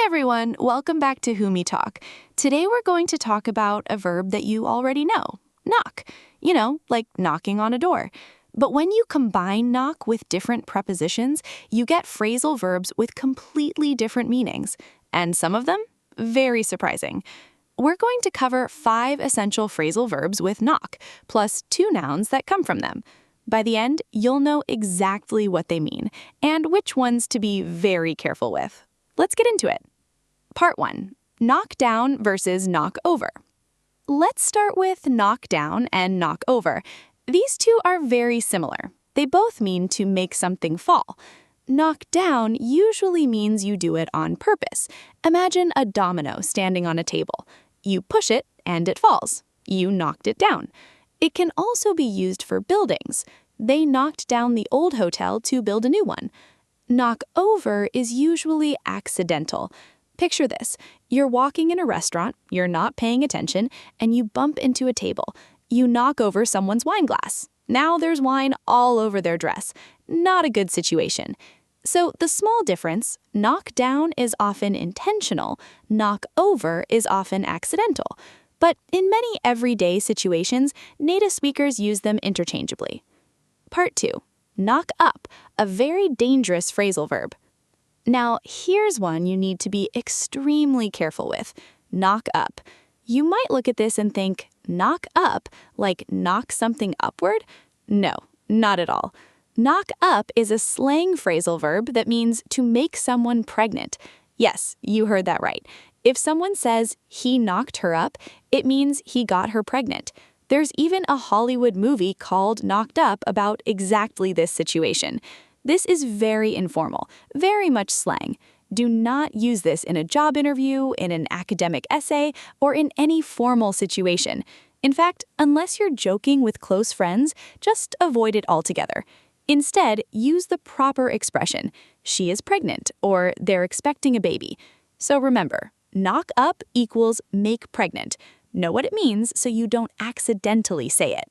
everyone, welcome back to WhoMeTalk. Today we're going to talk about a verb that you already know, knock. Like knocking on a door. But when you combine knock with different prepositions, you get phrasal verbs with completely different meanings, and some of them very surprising. We're going to cover 5 essential phrasal verbs with knock, plus 2 nouns that come from them. By the end, you'll know exactly what they mean and which ones to be very careful with. Let's get into it. Part 1. Knock down versus knock over. Let's start with knock down and knock over. These two are very similar. They both mean to make something fall. Knock down usually means you do it on purpose. Imagine a domino standing on a table. You push it and it falls. You knocked it down. It can also be used for buildings. They knocked down the old hotel to build a new one. Knock over is usually accidental. Picture this. You're walking in a restaurant, you're not paying attention, and you bump into a table. You knock over someone's wine glass. Now there's wine all over their dress. Not a good situation. So the small difference, knock down is often intentional, knock over is often accidental. But in many everyday situations, native speakers use them interchangeably. Part 2. Knock up, a very dangerous phrasal verb. Now, here's one you need to be extremely careful with. Knock up. You might look at this and think, knock up, like knock something upward? No, not at all. Knock up is a slang phrasal verb that means to make someone pregnant. Yes, you heard that right. If someone says he knocked her up, it means he got her pregnant. There's even a Hollywood movie called Knocked Up about exactly this situation. This is very informal, very much slang. Do not use this in a job interview, in an academic essay, or in any formal situation. In fact, unless you're joking with close friends, just avoid it altogether. Instead, use the proper expression, she is pregnant, or they're expecting a baby. So remember, knock up equals make pregnant. Know what it means so you don't accidentally say it.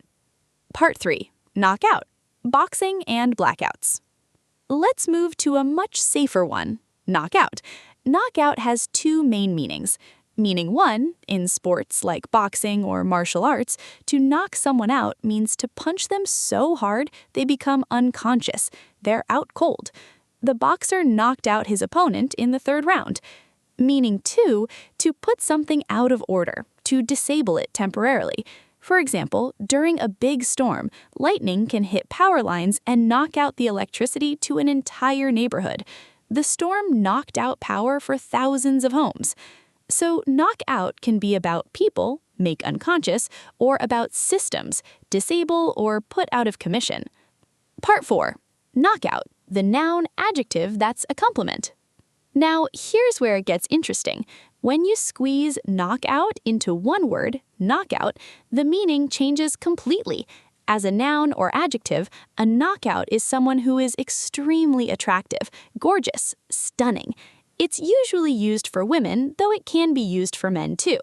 Part 3. Knock out. Boxing and blackouts. Let's move to a much safer one, knockout. Knockout has 2 main meanings. Meaning 1, in sports like boxing or martial arts, to knock someone out means to punch them so hard they become unconscious. They're out cold. The boxer knocked out his opponent in the 3rd round. Meaning 2, to put something out of order, to disable it temporarily. For example, during a big storm, lightning can hit power lines and knock out the electricity to an entire neighborhood. The storm knocked out power for thousands of homes. So knock out can be about people, make unconscious, or about systems, disable or put out of commission. Part 4. Knockout, the noun adjective that's a complement. Now, here's where it gets interesting. When you squeeze knock out into one word, knockout, the meaning changes completely. As a noun or adjective, a knockout is someone who is extremely attractive, gorgeous, stunning. It's usually used for women, though it can be used for men too.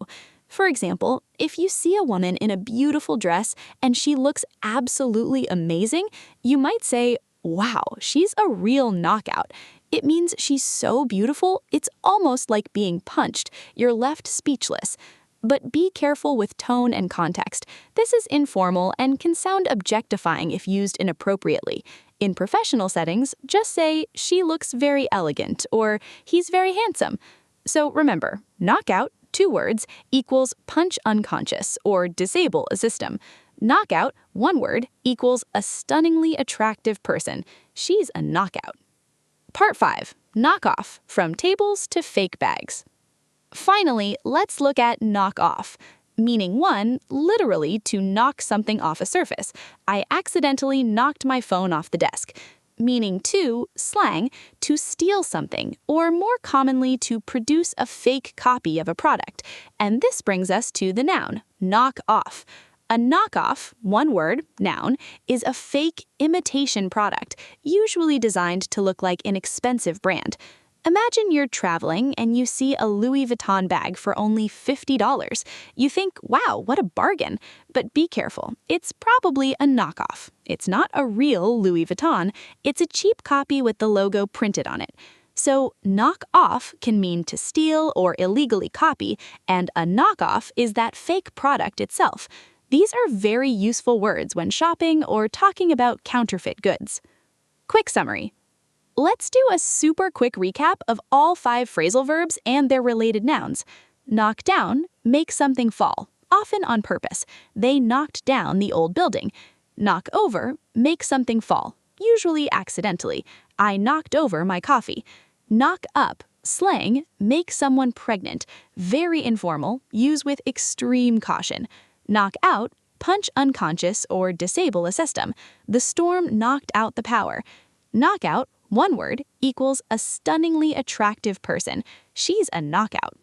For example, if you see a woman in a beautiful dress and she looks absolutely amazing, you might say, wow, she's a real knockout. It means she's so beautiful, it's almost like being punched. You're left speechless. But be careful with tone and context. This is informal and can sound objectifying if used inappropriately. In professional settings, just say, she looks very elegant, or he's very handsome. So remember, knockout, 2 words, equals punch unconscious, or disable a system. Knockout, 1 word, equals a stunningly attractive person. She's a knockout. Part 5. Knockoff, from tables to fake bags. Finally, let's look at knock off. Meaning 1, literally to knock something off a surface. I accidentally knocked my phone off the desk. Meaning 2, slang, to steal something, or more commonly to produce a fake copy of a product. And this brings us to the noun, knock off. A knockoff, 1 word, noun, is a fake imitation product, usually designed to look like an expensive brand. Imagine you're traveling and you see a Louis Vuitton bag for only $50. You think, wow, what a bargain. But be careful, it's probably a knockoff. It's not a real Louis Vuitton, it's a cheap copy with the logo printed on it. So knock off can mean to steal or illegally copy, and a knockoff is that fake product itself. These are very useful words when shopping or talking about counterfeit goods. Quick summary. Let's do a super quick recap of all 5 phrasal verbs and their related nouns. Knock down, make something fall, often on purpose. They knocked down the old building. Knock over, make something fall, usually accidentally. I knocked over my coffee. Knock up, slang, make someone pregnant. Very informal, use with extreme caution. Knock out, punch unconscious or disable a system. The storm knocked out the power. Knockout, one word, equals a stunningly attractive person. She's a knockout.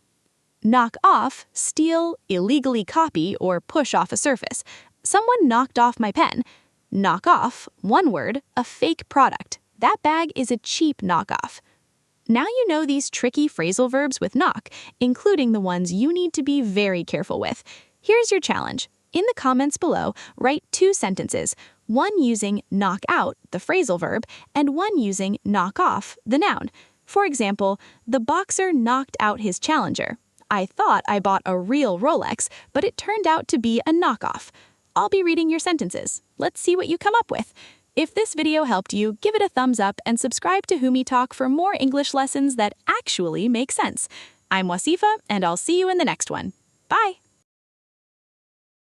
Knock off, steal, illegally copy, or push off a surface. Someone knocked off my pen. Knock off, one word, a fake product. That bag is a cheap knockoff. Now you know these tricky phrasal verbs with knock, including the ones you need to be very careful with. Here's your challenge. In the comments below, write 2 sentences, one using knock out, the phrasal verb, and one using knock off, the noun. For example, the boxer knocked out his challenger. I thought I bought a real Rolex, but it turned out to be a knockoff. I'll be reading your sentences. Let's see what you come up with. If this video helped you, give it a thumbs up and subscribe to WhoMeTalk for more English lessons that actually make sense. I'm Wasifa, and I'll see you in the next one. Bye!